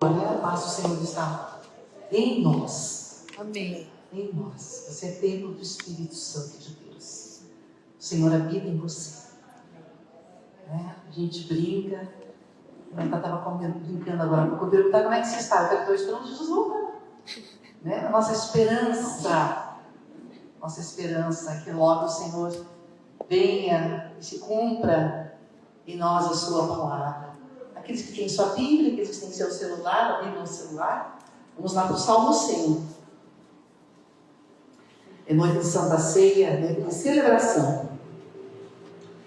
A paz do Senhor está em nós. Amém. Em nós. Você é templo do Espírito Santo de Deus. O Senhor habita em você. A gente brinca. Eu estava brincando agora. Porque eu perguntar como é que você está. Eu estou esperando Jesus voltar. A nossa esperança é que logo o Senhor venha e se cumpra em nós a sua palavra. Aqueles que têm sua Bíblia, aqueles que têm seu celular, a Bíblia no celular, vamos lá para o Salmo 100. É noite de Santa Ceia, noite de celebração.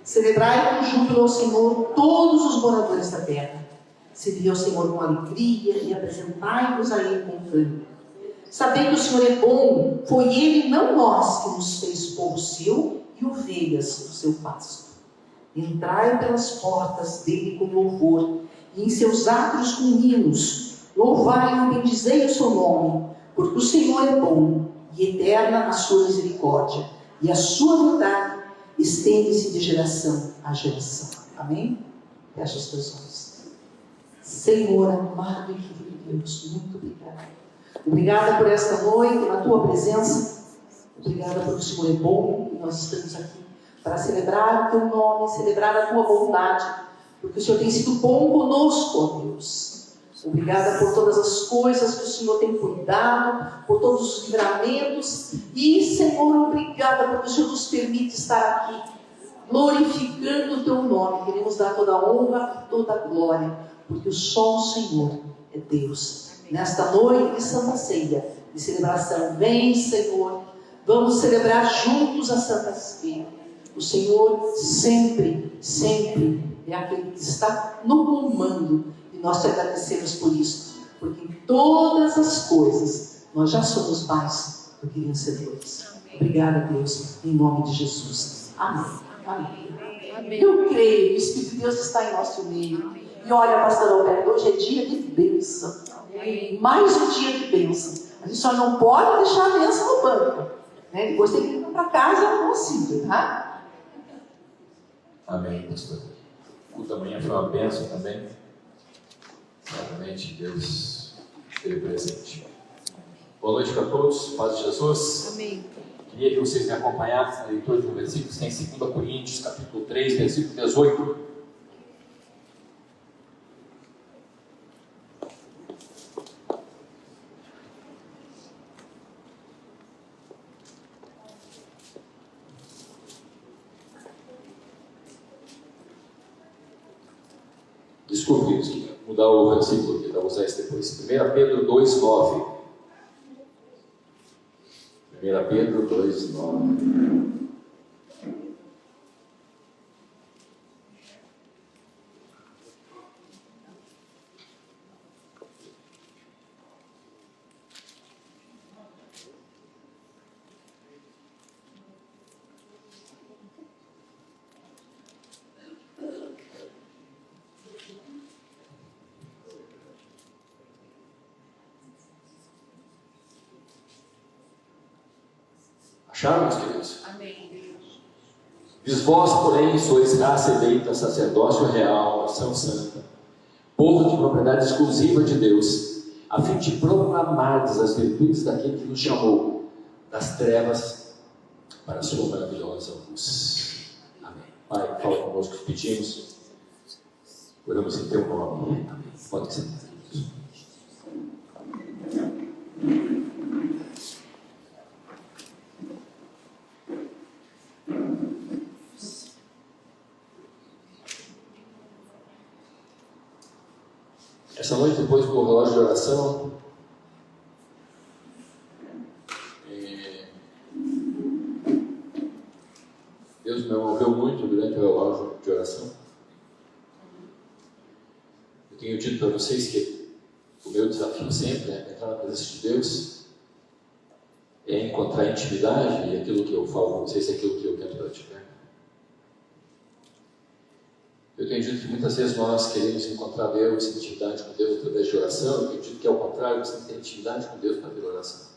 Celebrai com júbilo ao Senhor todos os moradores da terra. Servi ao Senhor com alegria e apresentai-vos a Ele com cântico. Sabendo que o Senhor é bom, foi Ele, não nós, que nos fez povo seu e ovelhas do seu pasto. Entrai pelas portas dele com louvor, e em seus átrios com hinos. Louvai e bendizei o seu nome, porque o Senhor é bom, e eterna a sua misericórdia, e a sua verdade estende-se de geração a geração. Amém? Fecha os teus olhos. Senhor amado e querido Deus, muito obrigada. Obrigada por esta noite, na tua presença. Obrigada porque o Senhor é bom, e nós estamos aqui para celebrar o teu nome, celebrar a tua bondade, porque o Senhor tem sido bom conosco, ó Deus. Obrigada por todas as coisas que o Senhor tem cuidado, por todos os livramentos, e, Senhor, obrigada porque o Senhor nos permite estar aqui, glorificando o teu nome. Queremos dar toda a honra, toda a glória, porque só o Senhor é Deus. Nesta noite de Santa Ceia, de celebração, vem, Senhor, vamos celebrar juntos a Santa Ceia. O Senhor sempre, sempre é aquele que está no comando, e nós te agradecemos por isso, porque em todas as coisas nós já somos mais do que vencedores. Obrigada, Deus, em nome de Jesus. Amém. Amém. Amém. Eu creio que o Espírito de Deus está em nosso meio. E olha, pastor Alberto, hoje é dia de bênção. Amém. Mais um dia de bênção. A gente só não pode deixar a bênção no banco. Depois tem que ir para casa possível, tá? Amém, pastor. O culto da manhã foi uma bênção também. Certamente Deus esteve presente. Boa noite para todos, paz de Jesus. Amém. Queria que vocês me acompanhassem na leitura de um versículo que está em 2 Coríntios, capítulo 3, versículo 18. Desculpe, mudar o versículo aqui, para usar esse depois. 1 Pedro 2,9. 1 Pedro 2,9. Acharam, meus queridos? Amém. Diz vós, porém, sois raça eleita, sacerdócio real, nação santa, povo de propriedade exclusiva de Deus, a fim de proclamardes as virtudes daquele que nos chamou das trevas para a sua maravilhosa luz. Amém. Pai, fala conosco, que pedimos. Oramos em teu nome. Amém. Pode sentar. Essa noite, depois do relógio de oração, Deus me moveu muito durante o relógio de oração. Eu tenho dito para vocês que o meu desafio sempre é entrar na presença de Deus, é encontrar intimidade, e aquilo que eu falo para vocês é aquilo que eu quero praticar. Eu tenho dito que muitas vezes nós queremos encontrar Deus, intimidade com Deus através de oração. Eu tenho dito que, ao contrário, você tem que ter intimidade com Deus para ter oração.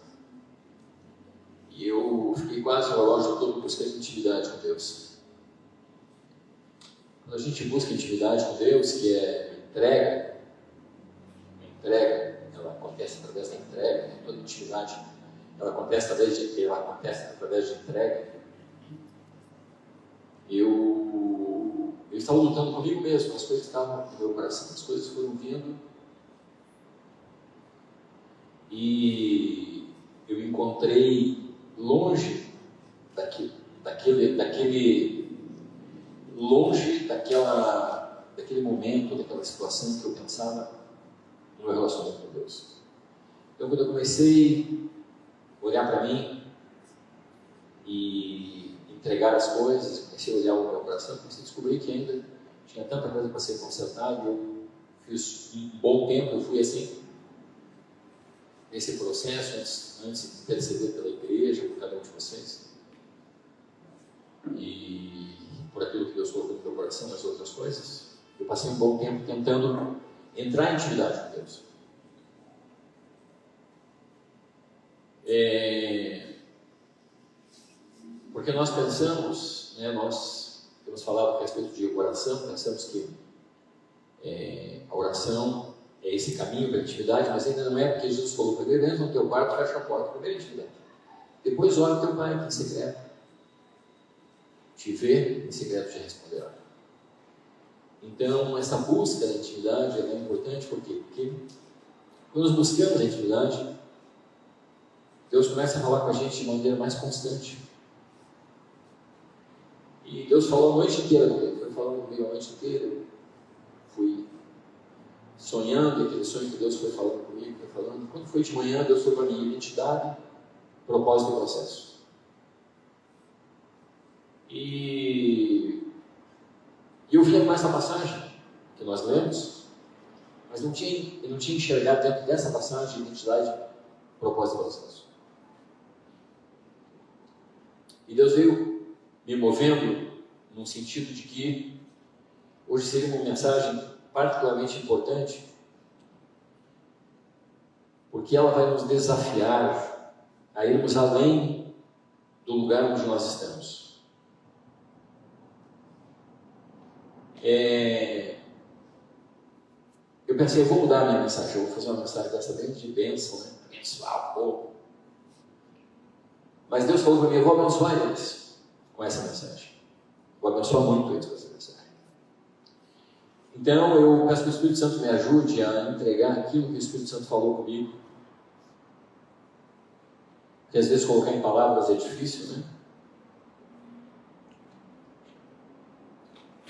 E eu fiquei quase o relógio todo buscando intimidade com Deus. Quando a gente busca intimidade com Deus, que é entrega entrega, ela acontece através da entrega, né? Toda intimidade, ela acontece através de entrega. Eu estava lutando comigo mesmo, as coisas estavam no meu coração, as coisas foram vindo, e eu me encontrei longe daquele momento, daquela situação que eu pensava no meu relacionamento com Deus. Então, quando eu comecei a olhar para mim e entregar as coisas, comecei a olhar o meu coração, comecei a descobrir que ainda tinha tanta coisa para ser consertada. Eu fiz um bom tempo, eu fui assim, nesse processo, antes de interceder pela igreja, por cada um de vocês, e por aquilo que Deus colocou no meu coração, as outras coisas. Eu passei um bom tempo tentando entrar em intimidade com Deus. Porque nós pensamos, né, nós temos falado a respeito de oração, pensamos que a oração é esse caminho para a intimidade, mas ainda não é, porque Jesus falou: primeiro entra no teu quarto, fecha a porta, primeiro intimidade. Depois ora o teu pai, que em secreto te vê, em secreto te responderá. Então, essa busca da intimidade é importante, porque quando nós buscamos a intimidade, Deus começa a falar com a gente de maneira mais constante. E Deus falou a noite inteira comigo, foi falando comigo a noite inteira. Eu fui sonhando, e aquele sonho que Deus foi falando comigo, foi falando. Quando foi de manhã, Deus foi para a minha identidade, propósito e processo. E eu via mais essa passagem que nós lemos, mas eu não tinha enxergado dentro dessa passagem identidade, propósito e processo. E Deus veio me movendo num sentido de que hoje seria uma mensagem particularmente importante, porque ela vai nos desafiar a irmos além do lugar onde nós estamos. Eu pensei, eu vou mudar a minha mensagem, eu vou fazer uma mensagem dessa bem de bênção, né? Abençoar o povo. Mas Deus falou para mim: eu vou abençoar eles com essa mensagem. Vou abençoar muito eles com essa mensagem. Então eu peço que o Espírito Santo me ajude a entregar aquilo que o Espírito Santo falou comigo. Porque às vezes colocar em palavras é difícil, né?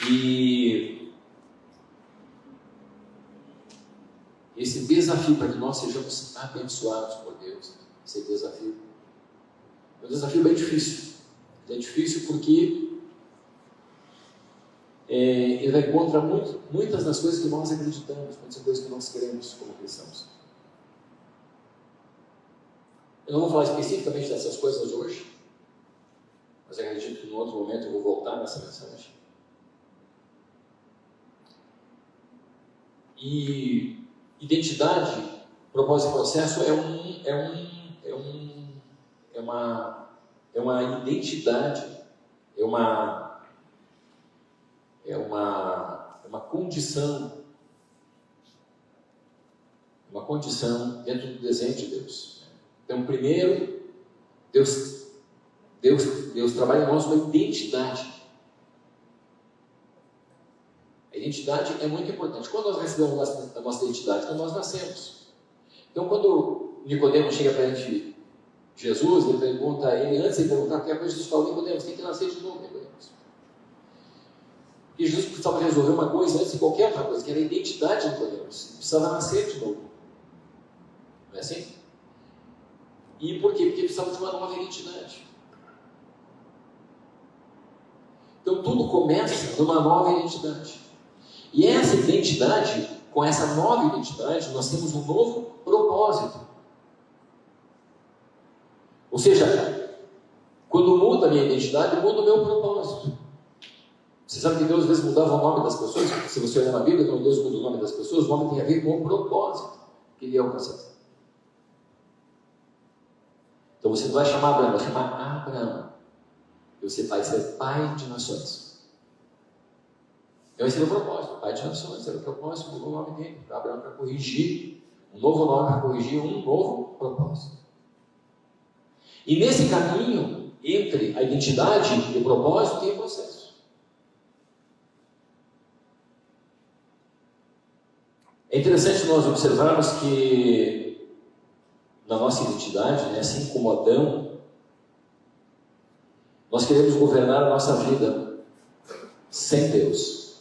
E esse desafio para que nós sejamos abençoados por Deus, esse desafio é um desafio bem difícil. É difícil porque ele vai contra muitas das coisas que nós acreditamos, muitas coisas que nós queremos como cristãos. Eu não vou falar especificamente dessas coisas hoje, mas acredito que em outro momento eu vou voltar nessa mensagem. E identidade, propósito e processo é uma identidade, é uma condição dentro do desenho de Deus. Então, primeiro, Deus trabalha em nós uma identidade. A identidade é muito importante. Quando nós recebemos a nossa identidade? Quando nós nascemos. Então, quando Nicodemo chega para Jesus, ele pergunta, antes de perguntar, porque a coisa Jesus fala: Nicodemo, você tem que nascer de novo, Nicodemo. E Jesus precisava resolver uma coisa antes de qualquer outra coisa, que era a identidade de Nicodemo. Precisava nascer de novo. Não é assim? E por quê? Porque precisava de uma nova identidade. Então tudo começa numa nova identidade. E essa identidade, com essa nova identidade, nós temos um novo propósito. Ou seja, quando muda a minha identidade, muda o meu propósito. Você sabe que Deus às vezes mudava o nome das pessoas? Se você olhar na Bíblia, quando Deus muda o nome das pessoas, o nome tem a ver com o propósito que ele alcança. Então você não vai chamar Abraão, vai chamar Abraão. E você vai ser pai de nações. Então esse era o propósito, pai de nações, era o propósito, mudou o nome dele, para Abraão, para corrigir Um novo nome para corrigir um novo propósito. E nesse caminho, entre a identidade e o propósito, tem o processo. É interessante nós observarmos que na nossa identidade, né, assim como Adão, nós queremos governar a nossa vida sem Deus.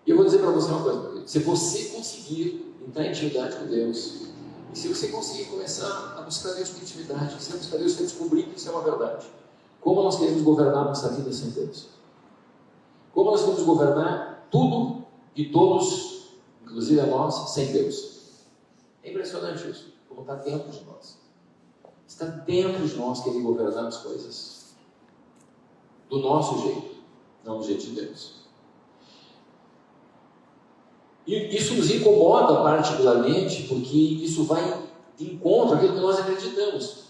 E eu vou dizer para você uma coisa: se você conseguir entrar em intimidade com Deus, e se você conseguir começar a buscar Deus com intimidade, se você buscar Deus, você descobrir que isso é uma verdade, como nós queremos governar a nossa vida sem Deus? Como nós queremos governar tudo e todos, inclusive a nós, sem Deus? É impressionante isso, como está dentro de nós. Está dentro de nós querer governar as coisas do nosso jeito, não do jeito de Deus. E isso nos incomoda particularmente, porque isso vai de encontro àquilo que nós acreditamos.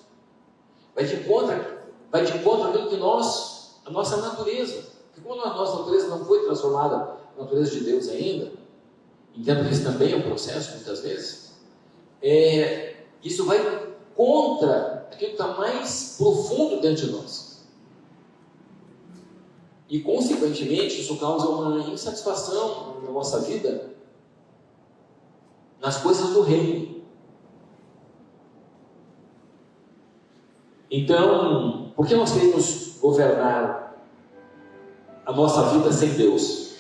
Vai de encontro àquilo que a nossa natureza. Porque como a nossa natureza não foi transformada na natureza de Deus ainda, entendo que isso também é um processo, muitas vezes, isso vai contra aquilo que está mais profundo dentro de nós. E, consequentemente, isso causa uma insatisfação na nossa vida nas coisas do reino. Então, por que nós queremos governar a nossa vida sem Deus?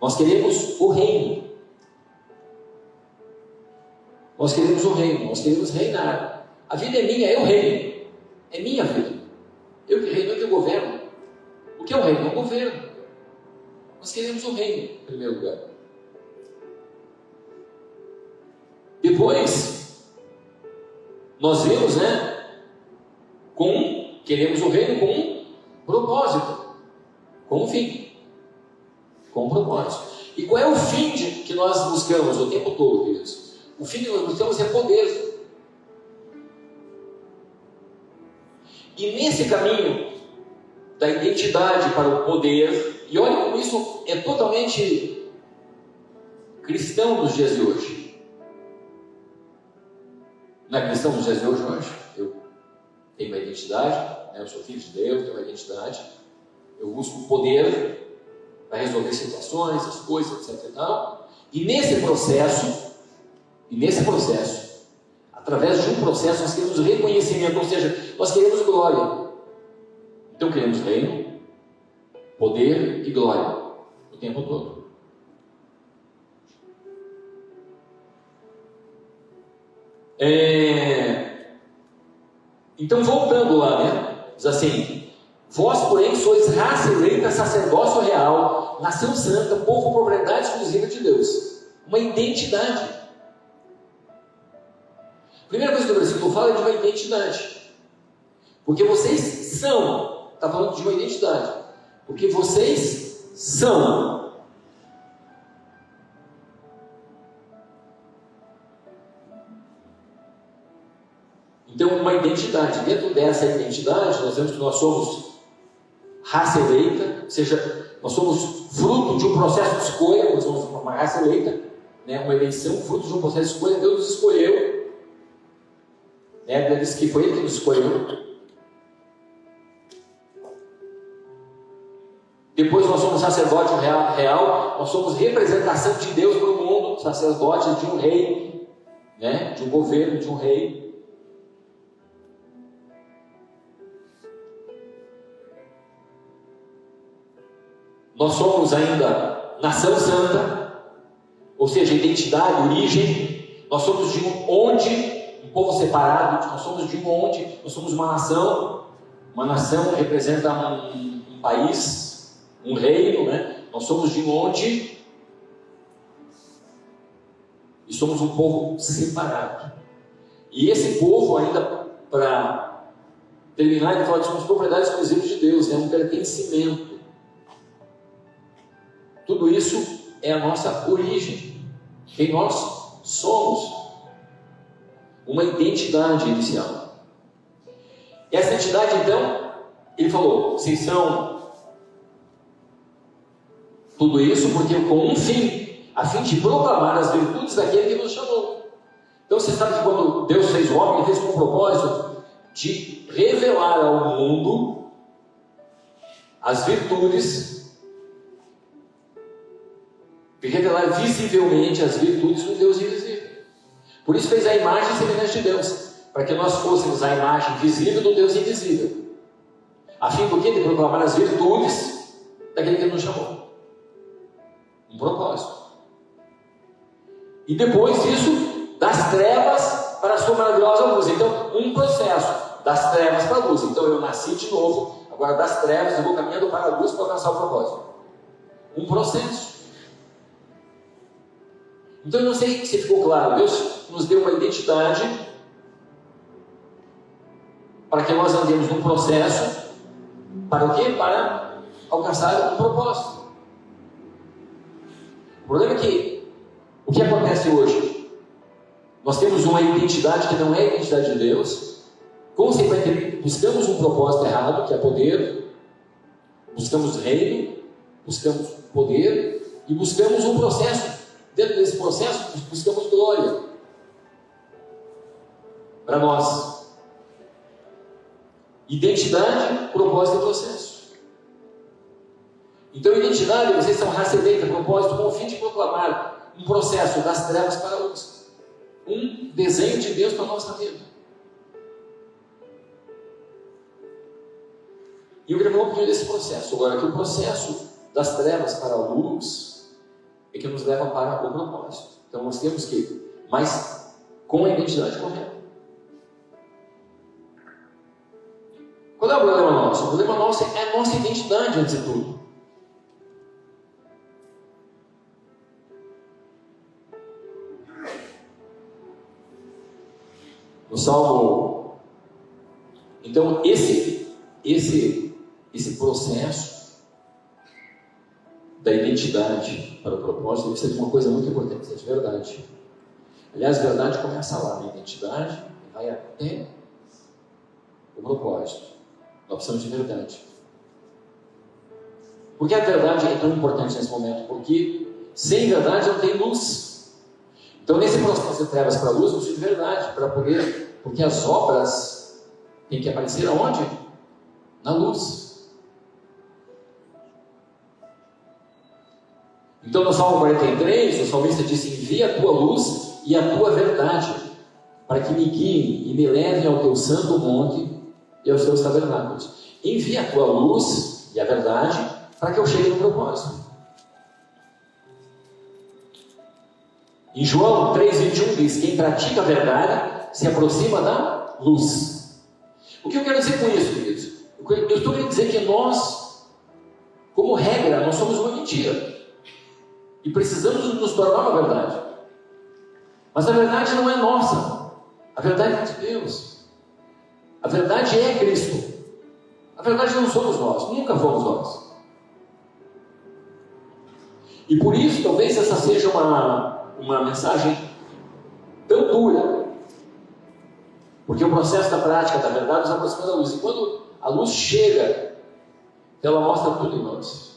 Nós queremos o reino. Nós queremos o reino, nós queremos reinar. A vida é minha, eu reino. É minha vida. Eu que reino, eu que governo. O que é o reino? É o governo. Nós queremos o reino, em primeiro lugar. Depois, nós vemos, queremos o reino com um propósito, com um fim, com um propósito. E qual é o fim que nós buscamos o tempo todo, queridos? O fim que nós buscamos é poder. E nesse caminho da identidade para o poder, e olha como isso é totalmente cristão nos dias de hoje. Não é cristão nos dias de hoje? Eu tenho uma identidade, eu sou filho de Deus, tenho uma identidade, eu busco poder para resolver situações, as coisas, etc. E tal. E nesse processo, através de um processo, nós queremos reconhecimento, ou seja, nós queremos glória. Então queremos reino, poder e glória o tempo todo. Então, voltando lá, diz assim: vós, porém, sois raça eleita, sacerdócio real, nação santa, povo, propriedade exclusiva de Deus. Uma identidade. A primeira coisa que o versículo fala é de uma identidade. Porque vocês são, está falando de uma identidade. Porque vocês são. Então, uma identidade. Dentro dessa identidade, nós vemos que nós somos raça eleita, ou seja, nós somos fruto de um processo de escolha. Nós somos uma raça eleita, uma eleição, fruto de um processo de escolha. Deus nos escolheu, Deus disse que foi Ele que nos escolheu. Depois nós somos sacerdote real, nós somos representação de Deus para o mundo, sacerdotes de um rei, de um governo, de um rei. Nós somos ainda nação santa, ou seja, identidade, origem. Nós somos de um povo separado, nós somos de nós somos uma nação. Uma nação representa um país, um reino, Nós somos de onde? E somos um povo separado. E esse povo, ainda para terminar, ele fala que somos propriedade exclusiva de Deus, um pertencimento. Tudo isso é a nossa origem, quem nós somos, uma identidade inicial. Essa identidade, então, ele falou, vocês são tudo isso porque com um fim, a fim de proclamar as virtudes daquele que nos chamou. Então você sabe que quando Deus fez o homem, Ele fez com o propósito de revelar ao mundo as virtudes, de revelar visivelmente as virtudes do Deus invisível. Por isso fez a imagem semelhante de Deus, para que nós fôssemos a imagem visível do Deus invisível, a fim do quê? De proclamar as virtudes daquele que nos chamou. Um propósito. E depois disso, das trevas para a sua maravilhosa luz. Então, um processo, das trevas para a luz. Então, eu nasci de novo, agora das trevas eu vou caminhando para a luz para alcançar o propósito. Um processo. Então, eu não sei se ficou claro. Deus nos deu uma identidade para que nós andemos num processo. Para o quê? Para alcançar um propósito. O problema é que o que acontece hoje? Nós temos uma identidade que não é a identidade de Deus. Consequentemente, buscamos um propósito errado, que é poder. Buscamos reino, buscamos poder e buscamos um processo. Dentro desse processo, buscamos glória para nós. Identidade, propósito e processo. Então, identidade, vocês são raça eleita, propósito, com o fim de proclamar um processo das trevas para a luz. Um desenho de Deus para a nossa vida. E eu queria falar um pouquinho desse processo agora, que o processo das trevas para a luz é que nos leva para o propósito. Então nós temos que, mas com a identidade correta. Qual é o problema nosso? O problema nosso é a nossa identidade antes de tudo. No Salmo, então esse processo da identidade para o propósito deve ser de uma coisa muito importante, isso é de verdade. Aliás, a verdade começa lá, na identidade, e vai até o propósito. Nós precisamos de verdade. Por que a verdade é tão importante nesse momento? Porque sem verdade não tem luz. Então, nesse processo de trevas para a luz, eu preciso de verdade, para poder, porque as obras têm que aparecer aonde? Na luz. Então, no Salmo 43, o salmista disse: envia a tua luz e a tua verdade, para que me guiem e me levem ao teu santo monte e aos teus tabernáculos. Envia a tua luz e a verdade, para que eu chegue no propósito. Em João 3,21 diz: quem pratica a verdade se aproxima da luz. O que eu quero dizer com isso, queridos? Eu estou querendo dizer que nós, como regra, nós somos uma mentira. E precisamos nos tornar uma verdade. Mas a verdade não é nossa. A verdade é de Deus. A verdade é Cristo. A verdade não somos nós. Nunca fomos nós. E por isso, talvez essa seja uma mensagem tão dura, porque o processo da prática da verdade nos aproxima da luz, e quando a luz chega, ela mostra tudo em nós.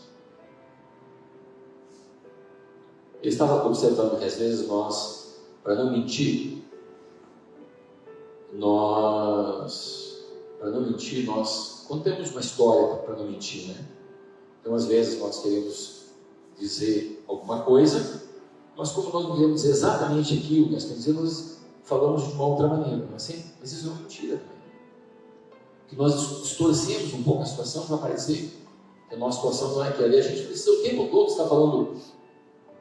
Eu estava observando que às vezes nós, para não mentir, nós contamos uma história para não mentir, né? Então às vezes nós queremos dizer alguma coisa, mas como nós não queremos dizer exatamente aquilo que nós queremos dizer, nós falamos de uma outra maneira. Mas isso é uma mentira também. Que nós distorcemos um pouco a situação para parecer que a nossa situação não é aquela. A gente precisa o tempo todo estar falando,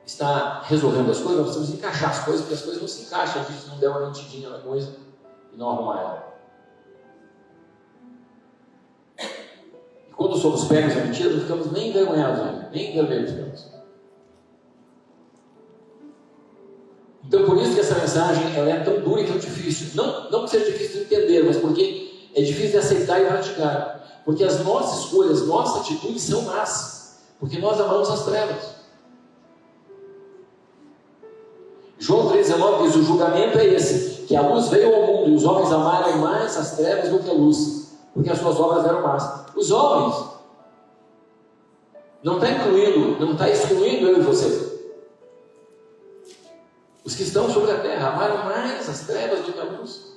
está resolvendo as coisas, nós precisamos encaixar as coisas, porque as coisas não se encaixam, a gente não der uma mentidinha na coisa e não arrumar ela. E quando somos pegos na mentira, não ficamos nem envergonhados, nem envergonhados. Então, por isso que essa mensagem ela é tão dura e tão difícil. Não porque seja difícil de entender, mas porque é difícil de aceitar e praticar. Porque as nossas escolhas, nossas atitudes são más. Porque nós amamos as trevas. João 3,19 diz: o julgamento é esse, que a luz veio ao mundo e os homens amaram mais as trevas do que a luz, porque as suas obras eram más. Os homens não está excluindo eu e você. Os que estão sobre a terra amaram mais as trevas do que a luz.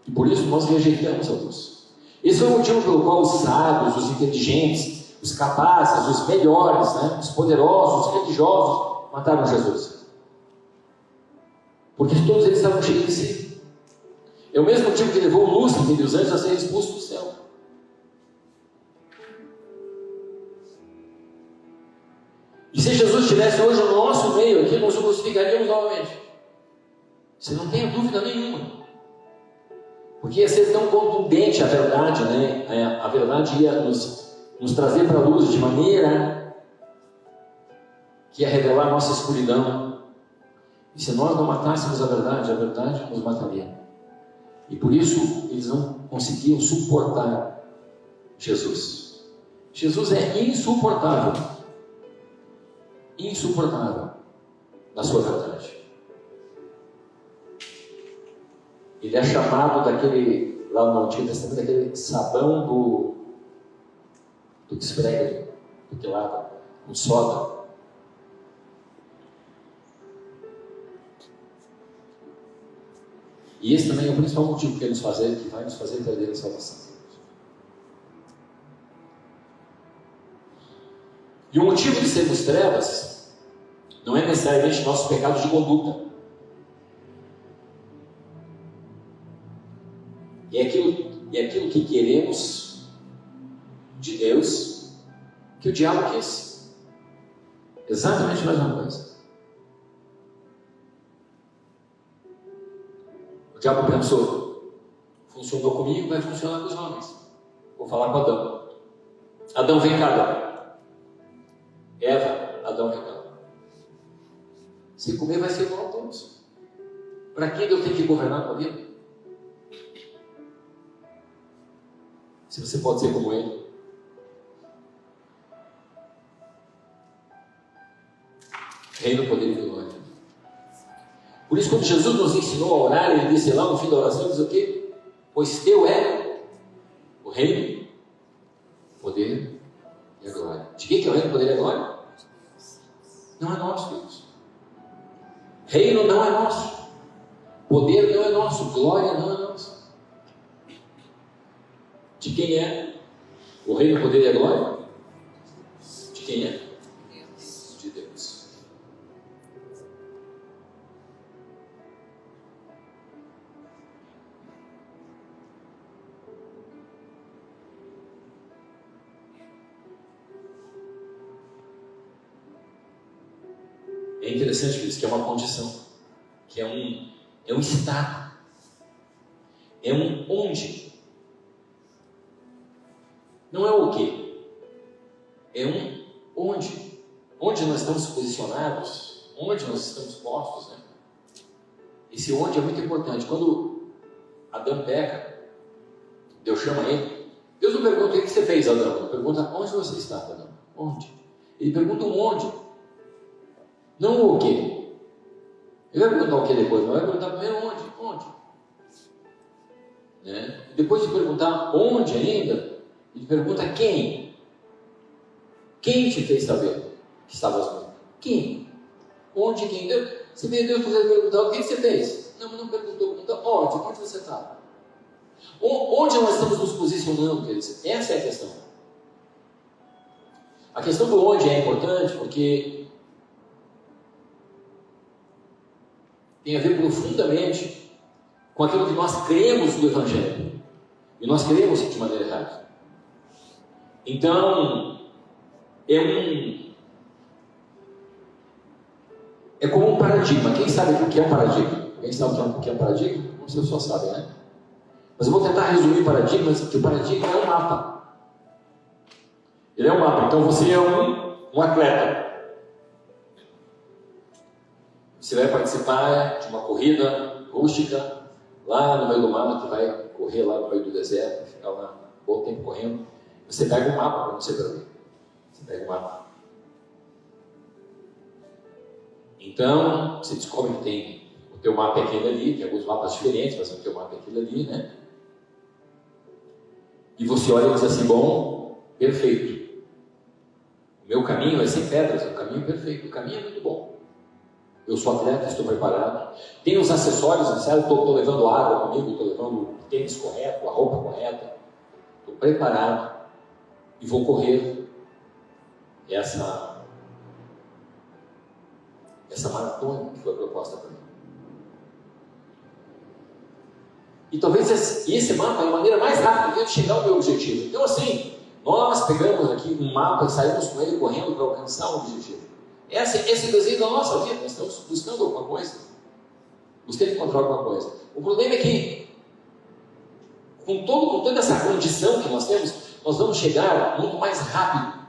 E por isso nós rejeitamos a luz. Esse foi o motivo pelo qual os sábios, os inteligentes, os capazes, os melhores, né, os poderosos, os religiosos mataram Jesus. Porque todos eles estavam cheios de si. É o mesmo motivo que levou Lúcifer e os anjos a serem expulsos do céu. E se Jesus estivesse hoje no nosso meio aqui, nós o crucificaríamos novamente. Você não tenha dúvida nenhuma. Porque ia ser tão contundente a verdade, né? A verdade ia nos trazer para a luz de maneira que ia revelar a nossa escuridão. E se nós não matássemos a verdade nos mataria. E por isso eles não conseguiam suportar Jesus. Jesus é insuportável. Insuportável na sua verdade. Ele é chamado daquele, lá no Antigo Testamento, daquele sabão do que esfrega, do que lava, com soda. E esse também é o principal motivo que vai nos fazer perder a salvação. E o motivo de sermos trevas não é necessariamente nossos pecados de conduta. É aquilo que queremos de Deus que o diabo quis. Exatamente a mesma coisa. O diabo pensou: funcionou comigo, vai funcionar com os homens. Vou falar com Adão. Adão, vem cá, Adão. Eva, Adão, vem cá. Se comer vai ser igual a todos. Para que eu tenho que governar com a vida? Se você pode ser como ele. Reino, poder e glória. Por isso, quando Jesus nos ensinou a orar, ele disse lá no fim da oração, diz o quê? Pois teu é o reino, o poder e a glória. De quem que é o reino, o poder e a glória? Não é nosso, filhos. Reino não é nosso. Poder não é nosso. Glória não é nossa. De quem é o reino, o poder e a glória? De quem é? De Deus. É interessante isso, que é uma condição, que é um estado, é um onde. Não é o quê? É um onde. Onde nós estamos posicionados, onde nós estamos postos, né? Esse onde é muito importante. Quando Adão peca, Deus chama ele. Deus não pergunta: o que você fez, Adão? Ele pergunta: onde você está, Adão? Onde? Ele pergunta um onde. Não o quê. Ele vai perguntar o que depois, não vai perguntar primeiro onde. Onde? Né? Depois de perguntar onde ainda, ele pergunta quem. Quem te fez saber que estavas morto? Quem? Onde? Quem? Você veio Deus fazer perguntar: o que você fez? Não, mas não perguntou. Onde? Onde você está? Onde nós estamos nos posicionando, queridos? Essa é a questão. A questão do onde é importante porque tem a ver profundamente com aquilo que nós cremos do Evangelho. E nós cremos de maneira errada. Então, é como um paradigma. Quem sabe o que é um paradigma? Quem sabe o que é um paradigma? Não sei se vocês sabem, né? Mas eu vou tentar resumir paradigmas, que o paradigma é um mapa. Ele é um mapa. Então você é um atleta. Você vai participar de uma corrida rústica lá no meio do mato, que vai correr lá no meio do deserto, ficar lá um bom tempo correndo. Você pega um mapa para você ver. Você pega um mapa. Então, você descobre que tem o teu mapa é aquele ali, tem alguns mapas diferentes, mas o teu mapa é aquele ali, né? E você olha e diz assim: bom, perfeito. O meu caminho é sem pedras, é um caminho caminho perfeito, o caminho é muito bom. Eu sou atleta, estou preparado. Tenho os acessórios necessários, estou levando água comigo, estou levando o tênis correto, a roupa correta. Estou preparado e vou correr essa maratona que foi proposta para mim. E talvez esse mapa é a maneira mais rápida de chegar ao meu objetivo. Então, assim, nós pegamos aqui um mapa e saímos com ele correndo para alcançar um objetivo. Esse é o desejo da nossa vida. Nós estamos buscando alguma coisa, buscando encontrar alguma coisa. O problema é que, com toda essa condição que nós temos, nós vamos chegar muito mais rápido,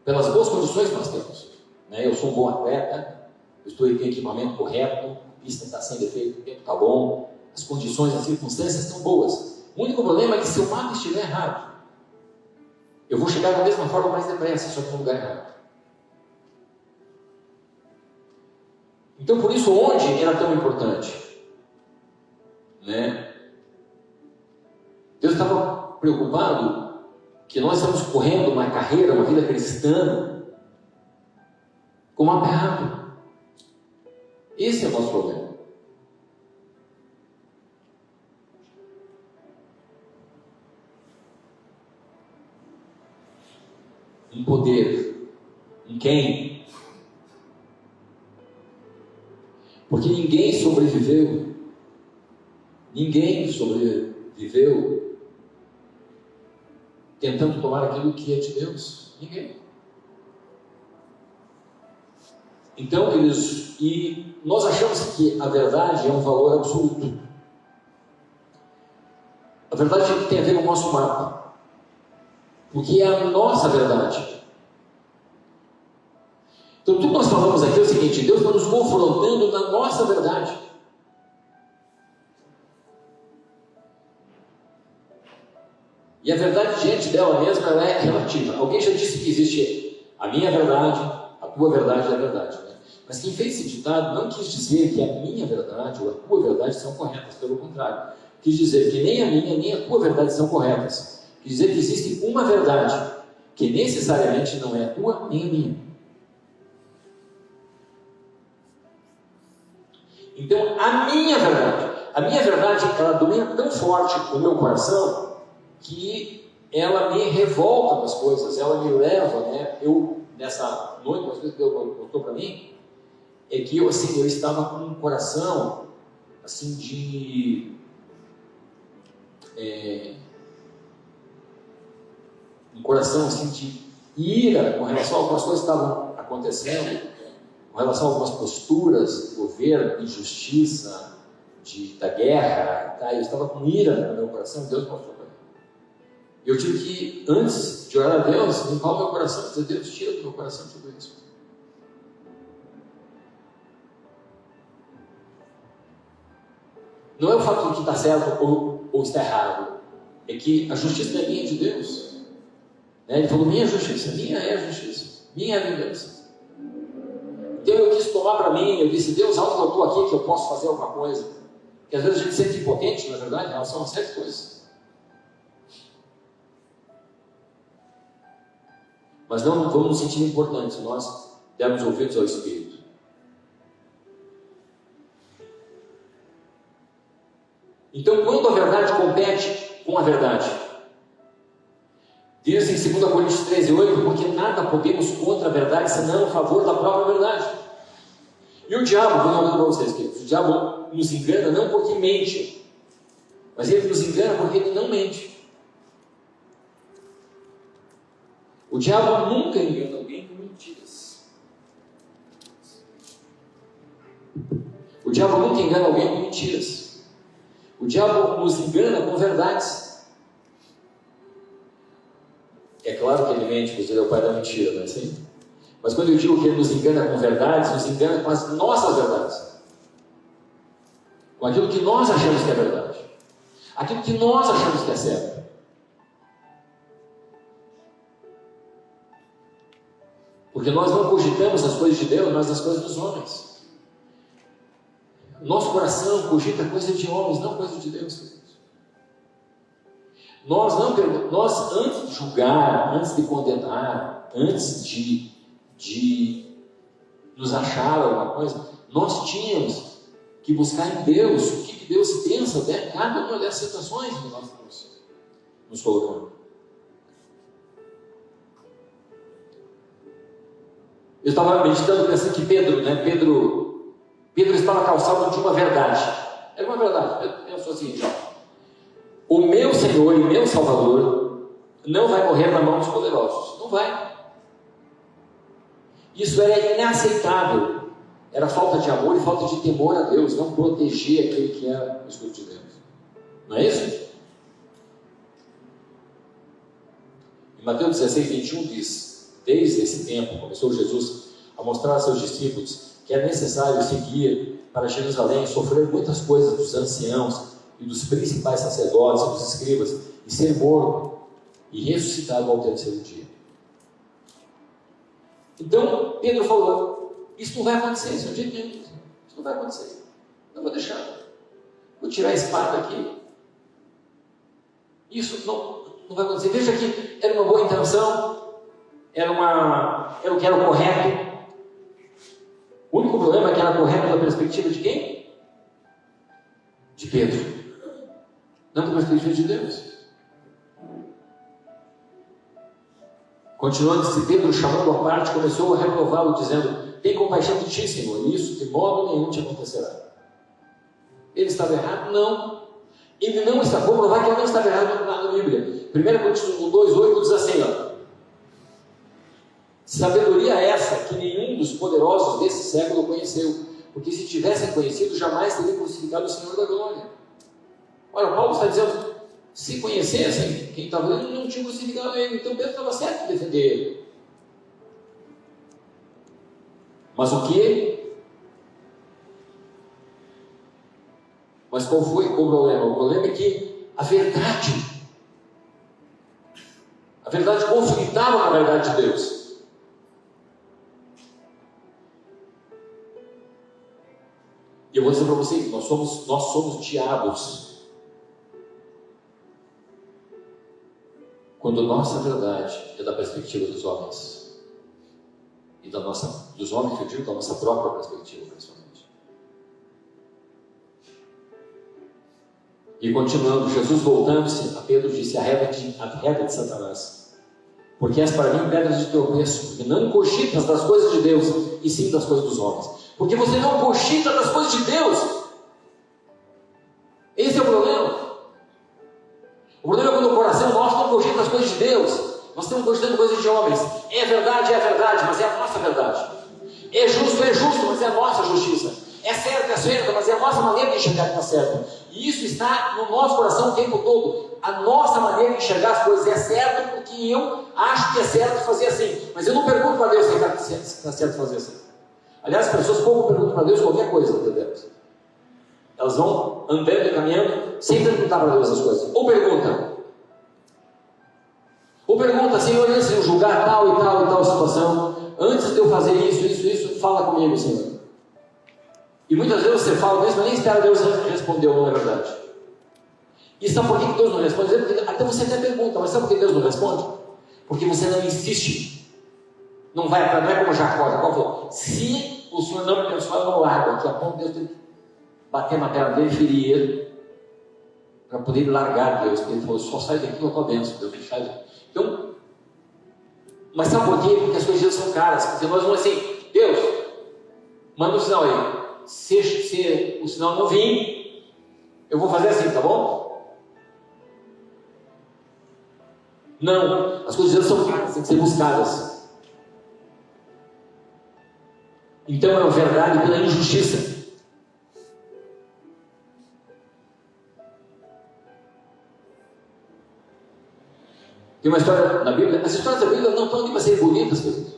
pelas boas condições que nós temos. Eu sou um bom atleta, eu estou aí com o equipamento correto, a pista está sem defeito, o tempo está bom, as condições, as circunstâncias estão boas. O único problema é que se o mapa estiver errado, eu vou chegar da mesma forma mais depressa, só que no lugar errado. Então, por isso, onde era tão importante? Deus estava preocupado que nós estamos correndo uma carreira, uma vida cristã, com o mapa errado. Esse é o nosso problema. Um poder, um quem. Porque ninguém sobreviveu tentando tomar aquilo que é de Deus. Ninguém. Então, queridos, e nós achamos que a verdade é um valor absoluto. A verdade tem a ver com o nosso mapa. Porque é a nossa verdade. Então, tudo que nós falamos aqui é o seguinte: Deus está nos confrontando na nossa verdade. E a verdade diante dela mesma, ela é relativa. Alguém já disse que existe a minha verdade, a tua verdade é a verdade. Mas quem fez esse ditado não quis dizer que a minha verdade ou a tua verdade são corretas. Pelo contrário, quis dizer que nem a minha nem a tua verdade são corretas. Quer dizer que existe uma verdade, que necessariamente não é a tua nem a minha. Então, a minha verdade, ela domina tão forte o meu coração, que ela me revolta com as coisas, ela me leva, nessa noite, uma coisa que Deus botou para mim, é que eu estava com um coração, de ira com relação a algumas coisas que estavam acontecendo, com relação a algumas posturas do governo, de injustiça, da guerra, eu estava com ira no meu coração, Deus mostrou para mim. Eu tive que, antes de orar a Deus, limpar o meu coração e dizer: Deus, tira do meu coração tudo isso. Não é o fato de que está certo ou está errado, é que a justiça não é minha, de Deus. Ele falou: minha justiça, minha é a justiça, minha é a vingança. Então eu quis tomar para mim, eu disse: Deus, aonde eu estou aqui que eu posso fazer alguma coisa? Porque às vezes a gente se sente impotente, na verdade, em relação a certas coisas. Mas não vamos nos sentir importantes, nós dermos ouvidos ao Espírito. Então, quando a verdade compete com a verdade, diz em 2 Coríntios 13:8, porque nada podemos contra a verdade, senão a favor da própria verdade. E o diabo, vou falar para vocês, queridos, o diabo nos engana não porque mente, mas ele nos engana porque ele não mente. O diabo nunca engana alguém com mentiras. O diabo nunca engana alguém com mentiras. O diabo nos engana com verdades. É claro que ele mente, porque ele é o pai da mentira, não é assim? Mas quando eu digo que ele nos engana com verdades, nos engana com as nossas verdades. Com aquilo que nós achamos que é verdade. Aquilo que nós achamos que é certo. Porque nós não cogitamos as coisas de Deus, mas as coisas dos homens. Nosso coração cogita coisas de homens, não coisas de Deus. Nós, antes de julgar, antes de condenar, antes de nos acharam alguma coisa. Nós tínhamos que buscar em Deus o que Deus pensa de cada uma dessas situações que nós nos colocamos. Eu estava meditando, pensando que Pedro estava calçado de uma verdade. Era uma verdade. Eu sou assim, o meu Senhor e meu Salvador não vai morrer na mão dos poderosos. Não vai. Isso era inaceitável. Era falta de amor e falta de temor a Deus, não proteger aquele que é o Espírito de Deus. Não é isso? Em Mateus 16, 21 diz: desde esse tempo começou Jesus a mostrar a seus discípulos que é necessário seguir para Jerusalém, sofrer muitas coisas dos anciãos e dos principais sacerdotes e dos escribas, e ser morto e ressuscitado ao terceiro dia. Então Pedro falou: isso não vai acontecer, isso é um jeito nenhum. Isso não vai acontecer. Não vou deixar. Vou tirar a espada aqui. Isso não vai acontecer. Veja que era uma boa intenção, era o que era o correto. O único problema é que era correto da perspectiva de quem? De Pedro. Não da perspectiva de Deus. Continuando-se, Pedro, chamando à parte, começou a reprová-lo, dizendo: tem compaixão de ti, Senhor, e isso de modo nenhum te acontecerá. Ele estava errado? Não. Ele não está. Vou provar que ele não estava errado na Bíblia. 1 Coríntios 2,8 diz assim: sabedoria essa que nenhum dos poderosos desse século conheceu, porque se tivessem conhecido, jamais teriam crucificado o Senhor da glória. Ora, Paulo está dizendo: se conhecessem quem estava vendo, não tinham crucificado ele. Então Pedro estava certo em defender ele. Mas o que? Mas qual foi o problema? O problema é que a verdade conflitava com a verdade de Deus. E eu vou dizer para vocês, nós somos diabos quando nossa verdade é da perspectiva dos homens. E dos homens, que eu digo, da nossa própria perspectiva, principalmente. E continuando, Jesus voltando-se a Pedro disse: arreda de Satanás, porque és para mim pedra de tropeço, porque não cogitas das coisas de Deus, e sim das coisas dos homens. Porque você não cogita das coisas de Deus. Esse é o problema. O problema é quando o coração nosso não cogita das coisas de Deus. Nós estamos cogitando coisas de homens. É verdade, mas é a nossa verdade. É justo, mas é a nossa justiça. É certo, mas é a nossa maneira de enxergar que está certo. E isso está no nosso coração o tempo todo. A nossa maneira de enxergar as coisas é certo porque eu acho que é certo fazer assim. Mas eu não pergunto para Deus se está certo fazer assim. Aliás, as pessoas pouco perguntam para Deus qualquer coisa, entendeu? Elas vão andando e caminhando sem perguntar para Deus as coisas. Ou pergunta, Senhor, antes de eu julgar tal e tal situação, antes de eu fazer isso, fala comigo, Senhor. E muitas vezes você fala mesmo, mas nem espera Deus responder ou não é verdade. E sabe por que Deus não responde? Porque até você até pergunta, mas sabe por que Deus não responde? Porque você não insiste. Não é como Jacó. Jacó falou: se o Senhor não me abençoar, eu não largo. Daqui a pouco Deus tem que bater na perna dele e ferir ele para poder largar Deus. Porque ele falou: só sai daqui com a tua bênção. Deus me sai daqui. Então, mas sabe por quê? Porque as coisas de Deus são caras. Porque nós vamos assim: Deus, manda um sinal aí. Se o sinal não vir, eu vou fazer assim, tá bom? Não, as coisas de Deus são caras, têm que ser buscadas. Então é a verdade pela injustiça. Tem uma história na Bíblia. As histórias da Bíblia não estão ali para serem bonitas, queridos.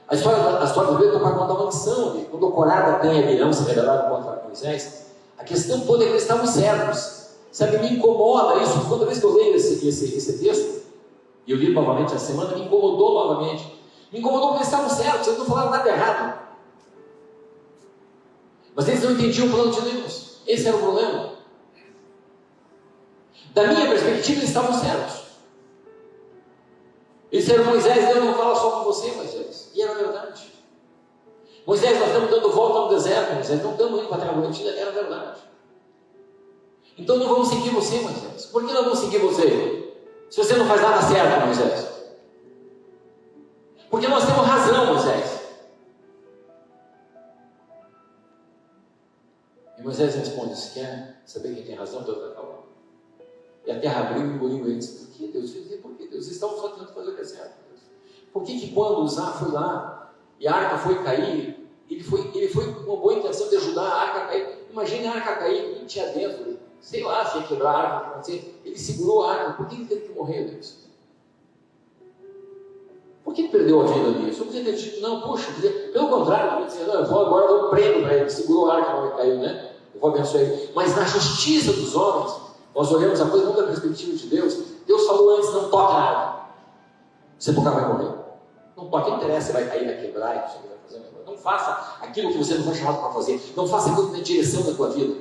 A história da Bíblia está para contar uma lição ali. Quando Corá e Abirão se rebelaram contra Moisés, a questão toda é que eles estavam certos. Sabe, me incomoda isso. Toda vez que eu leio esse texto, e eu li novamente essa semana, me incomodou novamente. Me incomodou porque eles estavam certos, eles não falaram nada errado. Mas eles não entendiam o plano de Deus. Esse era o problema. Da minha perspectiva, eles estavam certos. Eles disseram: Moisés, Deus não fala só com você, Moisés. E era verdade. Moisés, nós estamos dando volta no deserto, Moisés, não estamos indo para a terra prometida, era verdade. Então não vamos seguir você, Moisés. Por que não vamos seguir você? Se você não faz nada certo, Moisés. Porque nós temos razão, Moisés. E Moisés responde: se quer saber quem tem razão, Deus vai falar. E a terra abriu e engoliu eles. Por que Deus? Por que Deus? Eles estavam só tentando fazer o que é certo. Por que quando Uzá foi lá e a arca foi cair, ele foi com uma boa intenção de ajudar a arca a cair? Imagine a arca cair, e tinha dentro, sei lá, se ia quebrar a arca, ele segurou a arca. Por que ele teve que morrer, Deus? Por que ele perdeu a vida ali? Só podia ter dito: não, puxa, pelo contrário, agora eu dou prêmio para ele, segurou a arca, não caiu, né? Eu vou abençoar ele. Mas na justiça dos homens, nós olhamos a coisa não da perspectiva de Deus. Deus falou antes: não toque na arca, você tocar vai morrer. Não toque, não interessa, você vai cair, vai quebrar, e você vai fazer. Não faça aquilo que você não foi chamado para fazer. Não faça aquilo que tem direção da tua vida.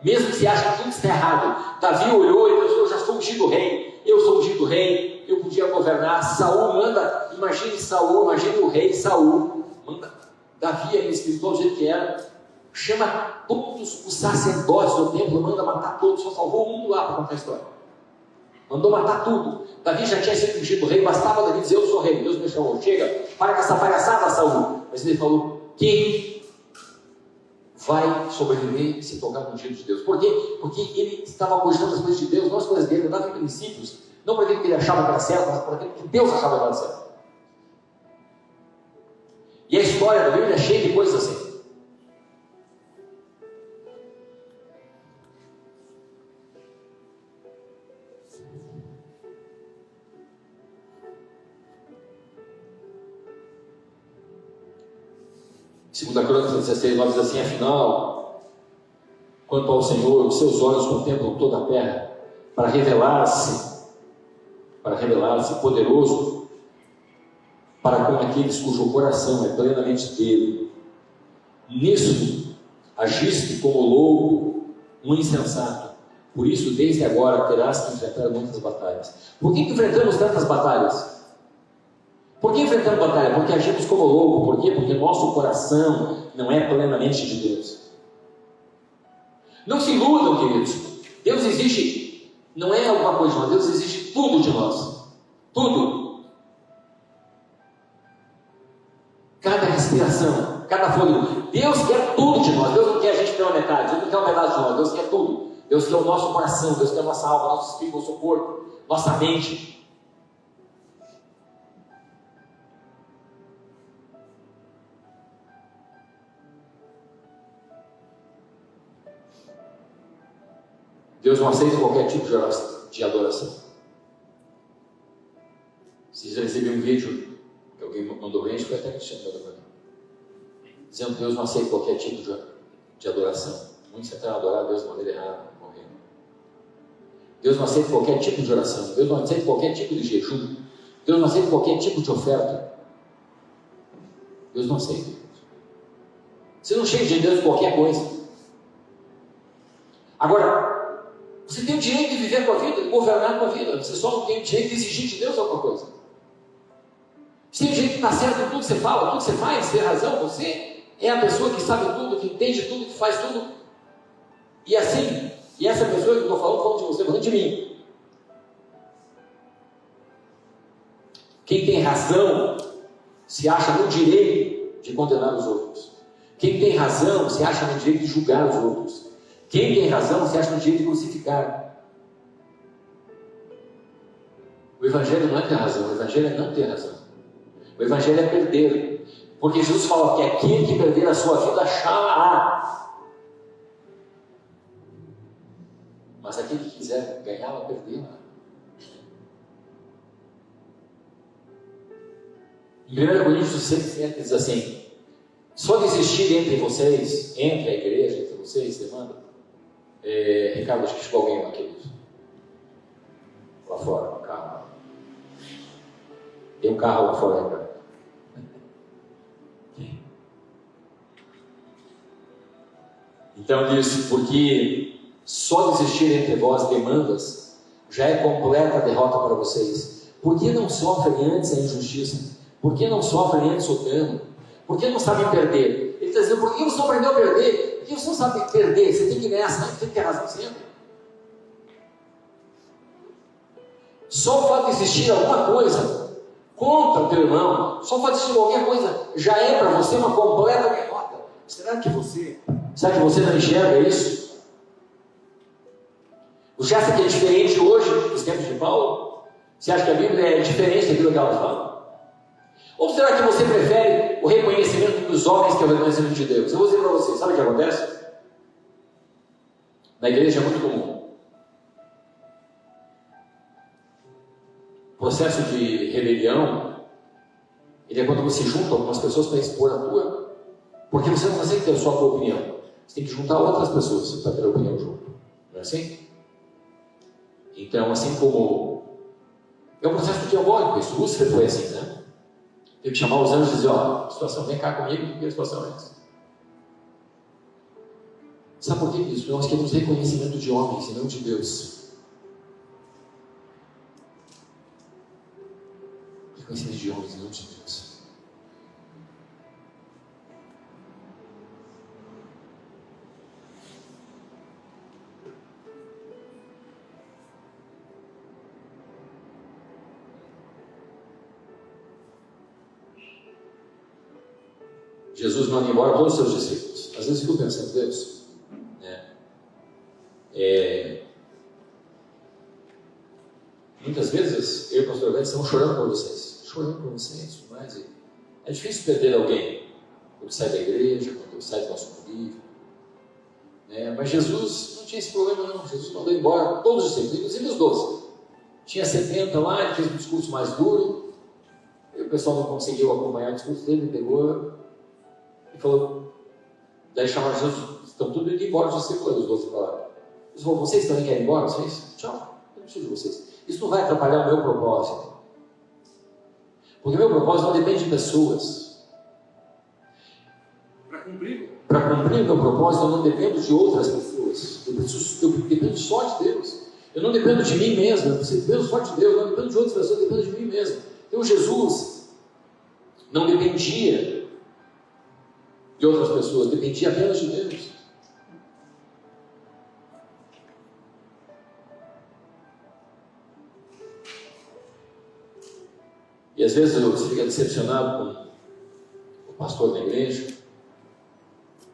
Mesmo que você ache que tudo está errado. Davi olhou e pensou: eu já sou ungido rei, eu sou ungido rei, eu podia governar. Saul manda, imagine Saul, imagine o rei Saul, manda Davi aí espiritual do jeito que era, chama todos os sacerdotes do templo, manda matar todos, só salvou um lá para contar a história. Mandou matar tudo. Davi já tinha sido ungido rei, bastava Davi dizer: eu sou rei, Deus me chamou, chega, para com essa palhaçada, Saul. Mas ele falou: quem vai sobreviver se tocar no ungido de Deus? Por quê? Porque ele estava cogitando as coisas de Deus, não as coisas dele, andava em princípios, não para aquilo que ele achava que era certo, mas para aquilo que Deus achava que era certo. E a história da Bíblia é cheia de coisas assim. Segunda Crônicas 16, 9 diz assim: afinal, quanto ao Senhor, os seus olhos contemplam toda a terra, para revelar-se poderoso para com aqueles cujo coração é plenamente dele. Nisso agiste como louco, um insensato. Por isso, desde agora terás que enfrentar muitas batalhas. Por que enfrentamos tantas batalhas? Por que enfrentamos batalha? Porque agimos como louco. Por quê? Porque nosso coração não é plenamente de Deus. Não se iludam, queridos. Deus exige, não é alguma coisa de nós, Deus exige tudo de nós. Tudo. Cada respiração, cada fôlego. Deus quer tudo de nós. Deus não quer a gente ter uma metade, Deus não quer uma metade de nós, Deus quer tudo. Deus quer o nosso coração, Deus quer a nossa alma, nosso espírito, nosso corpo, nossa mente. Deus não aceita qualquer tipo de adoração. Vocês já receberam um vídeo que alguém mandou bem, acho que foi até Cristiano mandou para mim, dizendo que Deus não aceita qualquer tipo de adoração. Muitos tentaram adorar a Deus de maneira errada, morrendo. Deus não aceita qualquer tipo de oração. Deus não aceita qualquer tipo de jejum. Deus não aceita qualquer tipo de oferta. Deus não aceita. Você não chega de Deus de qualquer coisa. Agora, você tem o direito de viver a tua vida, de governar a tua vida. Você só não tem o direito de exigir de Deus alguma coisa. Você tem o direito de estar certo em tudo que você fala, tudo que você faz, ter razão. Você é a pessoa que sabe tudo, que entende tudo, que faz tudo. E assim, e essa pessoa que eu estou falando de você, falando de mim. Quem tem razão se acha no direito de condenar os outros. Quem tem razão se acha no direito de julgar os outros. Quem tem razão se acha no direito de crucificar. O Evangelho não é ter razão, o Evangelho é não ter razão. O Evangelho é perder. Porque Jesus fala que aquele que perder a sua vida achará. Mas aquele que quiser ganhá-la, perdê-la. Em 1 Coríntios 6, diz assim: só de existir entre vocês, entre a igreja, entre vocês, demanda. Ricardo, acho que chegou alguém lá, querido. Lá fora, um carro. Tem um carro lá fora, Ricardo. Então diz: porque só de existir entre vós demandas já é completa a derrota para vocês. Por que não sofrem antes a injustiça? Por que não sofrem antes o dano? Porque não sabem perder. Ele está dizendo, por que você não aprendeu a perder? Porque você não sabe perder, você tem que ganhar sempre, tem que ter razão sempre. Só o fato de existir alguma coisa contra o teu irmão, só o fato de existir qualquer coisa, já é para você uma completa derrota. Será que você não enxerga isso? Você acha que é diferente hoje dos tempos de Paulo? Você acha que a Bíblia é diferente daquilo que ela fala? Ou será que você prefere o reconhecimento dos homens que é o reconhecimento de Deus? Eu vou dizer para você, sabe o que acontece? Na igreja é muito comum. O processo de rebelião, ele é quando você junta algumas pessoas para expor a tua, porque você não consegue ter só a tua opinião. Você tem que juntar outras pessoas para ter a opinião junto. Não é assim? Então, assim como é um processo diabólico, isso Lúcifer foi assim, né? Teve que chamar os anjos e dizer, ó, situação, vem cá comigo, porque a situação é essa. Sabe por que isso? Nós queremos reconhecimento de homens e não de Deus. Reconhecimento de homens e não de Deus. Jesus manda embora todos os seus discípulos. Às vezes eu fico pensando, Deus, muitas vezes eu e o pastor Bento estamos chorando por vocês, mas é difícil perder alguém quando sai da igreja, quando sai do nosso convívio, mas Jesus não tinha esse problema não. Jesus mandou embora todos os discípulos, inclusive os 12. Tinha 70 lá, ele fez um discurso mais duro, e o pessoal não conseguiu acompanhar o discurso dele, ele pegou e falou, daí chamaram Jesus, estão tudo indo embora, os discípulos dos 12 falaram. Ele falou, vocês também querem ir embora? Vocês? Tchau, eu não preciso de vocês. Isso não vai atrapalhar o meu propósito. Porque o meu propósito não depende de pessoas. Para cumprir o meu propósito, eu não dependo de outras pessoas. Eu dependo só de Deus. Eu não dependo de mim mesmo, eu dependo só de Deus. Eu não dependo de outras pessoas, eu dependo de mim mesmo. Então Jesus não dependia de outras pessoas, dependia apenas de Deus. E às vezes você fica decepcionado com o pastor da igreja,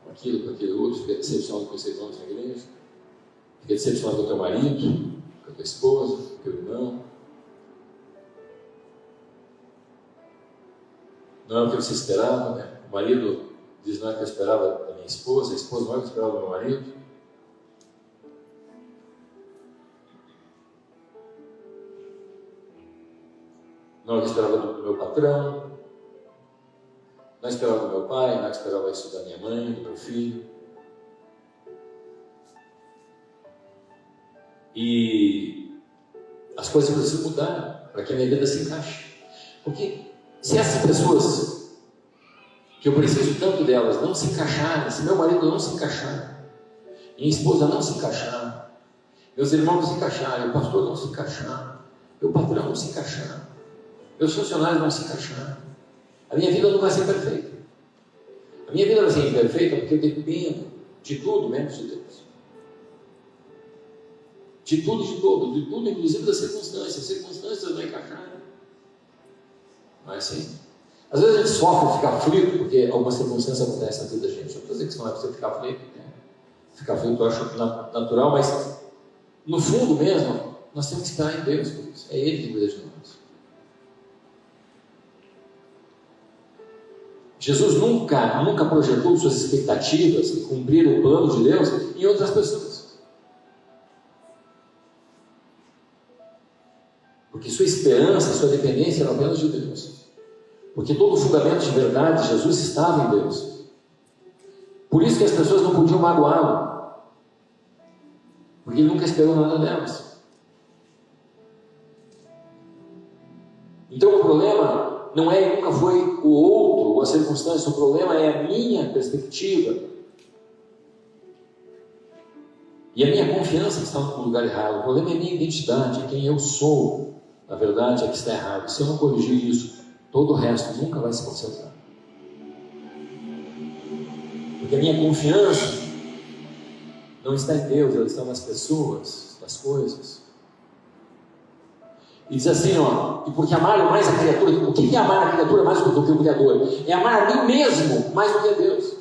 com aquilo outro, fica decepcionado com os irmãos da igreja, fica decepcionado com o teu marido, com a tua esposa, com o teu irmão. Não é o que você esperava, né? O marido diz, não é o que eu esperava da minha esposa, a esposa não é o que eu esperava do meu marido. Não é o que eu esperava do meu patrão, não esperava do meu pai, não esperava isso da minha mãe, do meu filho. E as coisas precisam mudar para que a minha vida se encaixe. Porque se essas pessoas que eu preciso tanto delas não se encaixarem, se meu marido não se encaixar, minha esposa não se encaixar, meus irmãos não se encaixarem, o pastor não se encaixar, meu patrão não se encaixar, meus funcionários não se encaixar, a minha vida não vai ser perfeita. A minha vida vai ser imperfeita porque eu dependo de tudo menos de Deus. De tudo e de todo, de tudo, inclusive das circunstâncias. As circunstâncias não encaixarem. Não é assim? Às vezes a gente sofre de ficar aflito porque algumas circunstâncias acontecem na vida da gente. Eu estou dizendo que isso não é para você ficar aflito. Ficar aflito eu acho natural, mas no fundo mesmo, nós temos que esperar em Deus por isso. É Ele que cuida de nós. Jesus nunca projetou suas expectativas e cumprir o plano de Deus em outras pessoas. Porque sua esperança, sua dependência era apenas de Deus. Porque todo o fundamento de verdade de Jesus estava em Deus. Por isso que as pessoas não podiam magoá-lo. Porque ele nunca esperou nada delas. Então o problema não é e nunca foi o outro ou a circunstância, o problema é a minha perspectiva. E a minha confiança que está no lugar errado. O problema é a minha identidade, é quem eu sou. Na verdade é que está errado. Se eu não corrigir isso, todo o resto nunca vai se concentrar. Porque a minha confiança não está em Deus, ela está nas pessoas, nas coisas. E diz assim, ó, e porque amaram mais a criatura, o que é amar a criatura mais do que o Criador? É amar a mim mesmo mais do que a Deus.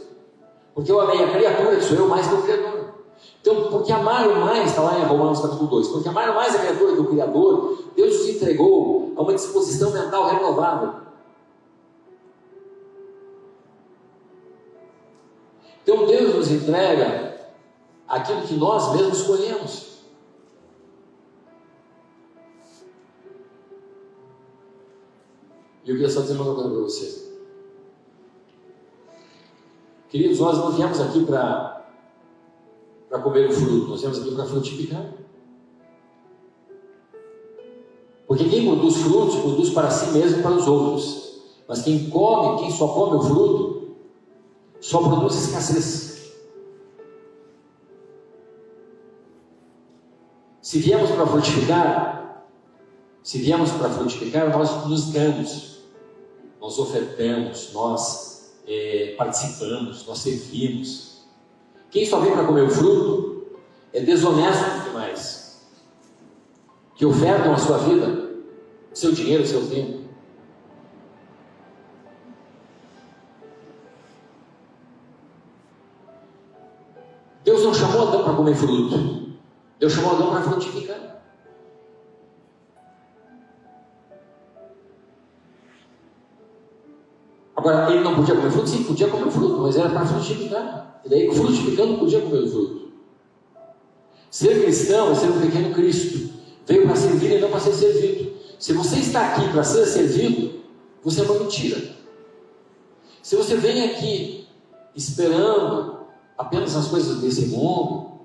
Porque eu amei a criatura, que sou eu, mais do que o Criador. Então, porque amaram mais, está lá em Romanos capítulo 2, porque amaram mais a criatura que o Criador, Deus os entregou a uma disposição mental renovável. Então Deus nos entrega aquilo que nós mesmos escolhemos. E eu queria só dizer uma coisa para você. Queridos, nós não viemos aqui para comer o fruto, nós viemos aqui para frutificar. Porque quem produz frutos, produz para si mesmo e para os outros. Mas quem só come o fruto, só produz escassez. Se viemos para frutificar, nós nos damos, nós ofertamos, nós participamos, nós servimos. Quem só vem para comer o fruto é desonesto dos demais, que ofertam a sua vida, seu dinheiro, seu tempo. Deus não chamou Adão para comer fruto, Deus chamou Adão para frutificar. Agora, ele não podia comer fruto? Sim, podia comer fruto, mas era para frutificar. E daí, frutificando, podia comer o fruto. Ser cristão é ser um pequeno Cristo. Veio para servir e não para ser servido. Se você está aqui para ser servido, você é uma mentira. Se você vem aqui esperando apenas as coisas desse mundo,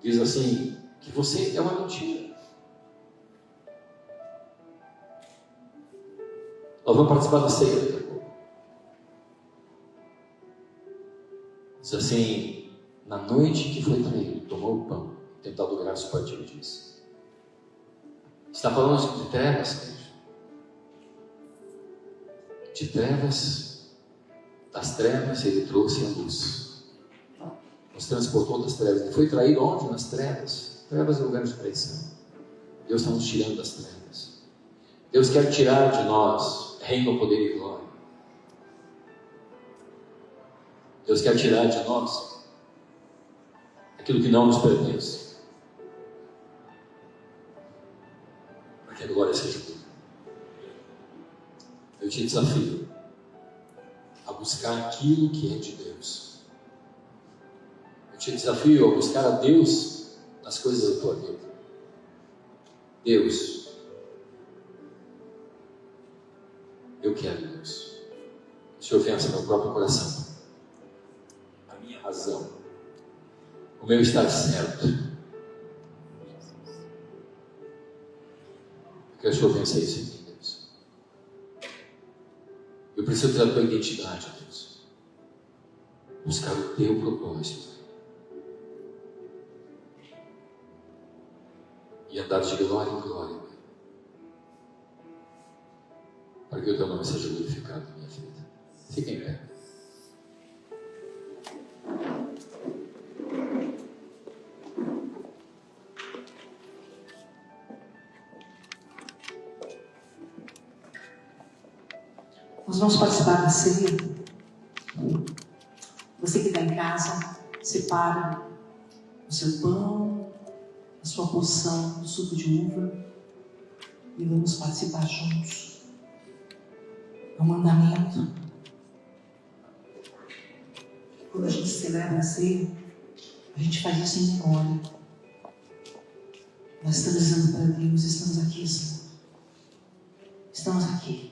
diz assim, que você é uma mentira. Nós vamos participar da ceia daqui a pouco. Diz assim, na noite que foi traído, tomou o pão, tentado graça, partiu e disse. Está falando de trevas, querido. De trevas, das trevas ele trouxe a luz. Nos transportou das trevas. Ele foi traído onde? Nas trevas. Trevas é lugar de traição. Deus está nos tirando das trevas. Deus quer tirar de nós reino, poder e glória. Deus quer tirar de nós aquilo que não nos pertence, para que a glória seja dele. Eu te desafio a buscar aquilo que é de Deus. Eu te desafio a buscar a Deus nas coisas da tua vida. Deus, eu quero Deus. O Senhor vença meu próprio coração, a minha razão, o meu estar certo. Eu quero que o Senhor vença isso em mim, Deus. Eu preciso da tua identidade, Deus. Buscar o teu propósito. E andar de glória em glória, para que o teu nome seja glorificado na minha vida. Fica em pé. Nós vamos participar da ceia. Você que está em casa, separa o seu pão, a sua porção do suco de uva e vamos participar juntos. É um mandamento. Quando a gente celebra a ceia, a gente faz isso em memória. Nós estamos dizendo para Deus, estamos aqui, Senhor. Estamos aqui.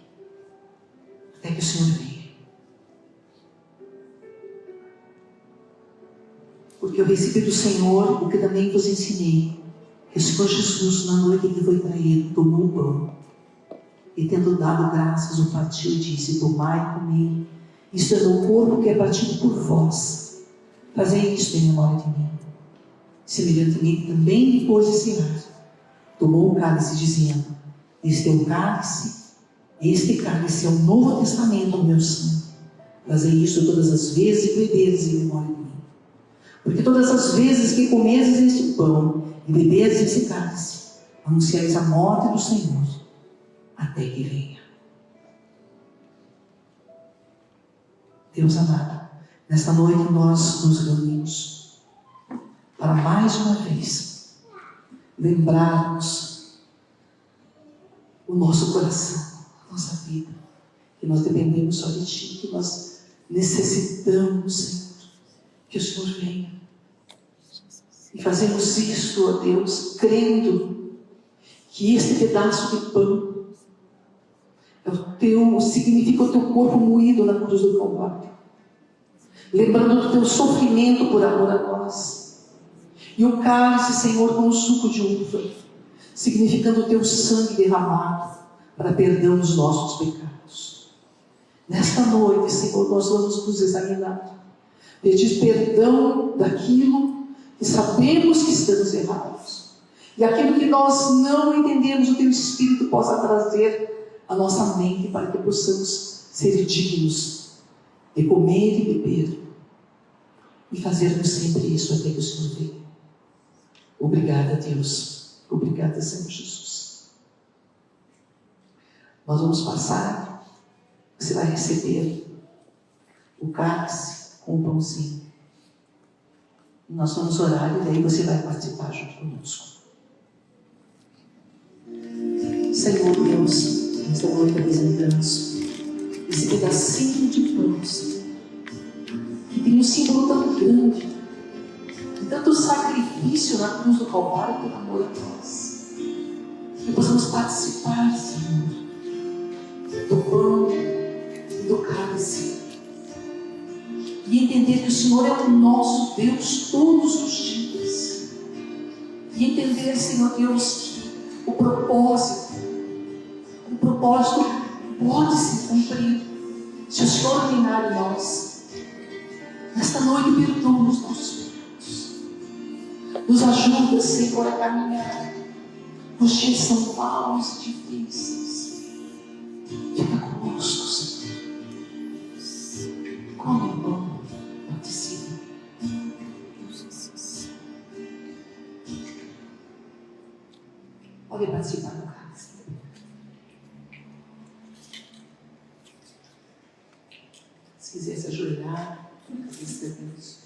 Até que o Senhor venha. Porque eu recebi do Senhor o que também vos ensinei. Que o Senhor Jesus, na noite em que foi traído, tomou o pão. E tendo dado graças, o partiu e disse: tomai e comei. Isto é o corpo que é partido por vós. Fazei isto em memória de mim. Semelhantemente também depois de cear, tomou o cálice, dizendo: este é o cálice. Este cálice é o novo testamento, o meu sangue. Fazei isto todas as vezes e beberes em memória de mim. Porque todas as vezes que comeres este pão e beberes esse cálice, anunciais a morte do Senhor até que venha. Deus amado, nesta noite nós nos reunimos para mais uma vez lembrarmos o nosso coração, a nossa vida, que nós dependemos só de Ti, que nós necessitamos, Senhor, que o Senhor venha. E fazemos isso, ó Deus, crendo que este pedaço de pão significa o Teu corpo moído na cruz do Calvário, lembrando do Teu sofrimento por amor a nós. E o cálice, Senhor, com o suco de uva, significando o Teu sangue derramado para perdão dos nossos pecados. Nesta noite, Senhor, nós vamos nos examinar, pedir perdão daquilo que sabemos que estamos errados, e aquilo que nós não entendemos, o Teu Espírito possa trazer a nossa mente para que possamos ser dignos de comer e beber e fazermos sempre isso até que o Senhor venha. Obrigada, Deus. Obrigada, Senhor Jesus. Nós vamos passar, você vai receber o cálice com o pãozinho. Nós vamos orar e daí você vai participar junto conosco. Senhor Deus, nesta noite apresentamos esse pedacinho de pão, Senhor, que tem um símbolo tão grande, de tanto sacrifício na cruz do Calvário por amor a nós. Que possamos participar, Senhor, do pão e do cálice, e entender que o Senhor é o nosso Deus todos os dias, e entender, Senhor Deus, que o propósito pode se cumprir se o Senhor reinar em nós. Nesta noite, perdoa os nossos pecados, nos ajuda, Senhor, a caminhar. Os dias são maus e difíceis. Fica conosco, Senhor. Come o pão, participe. Pode participar do cálice. Se quiser se ajoelhar, agradecer a Deus.